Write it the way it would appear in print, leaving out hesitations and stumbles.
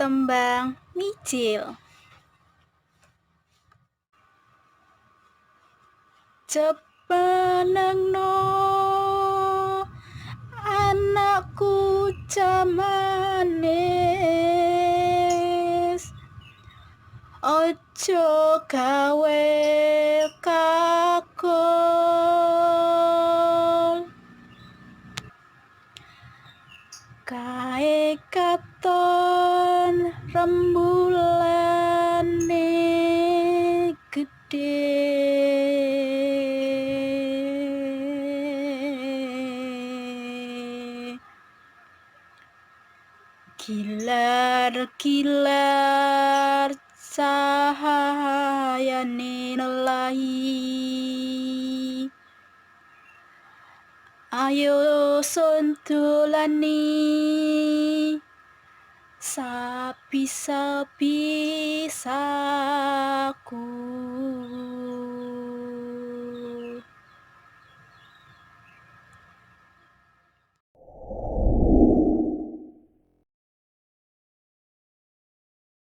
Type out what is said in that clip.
tembang micil. Cepenengno anakku camanis, ojo gawe kakol. Kae katon rembulane gede, kilar-kilar cahayane nelahi. Ayo sontolani sapi-sapi saku.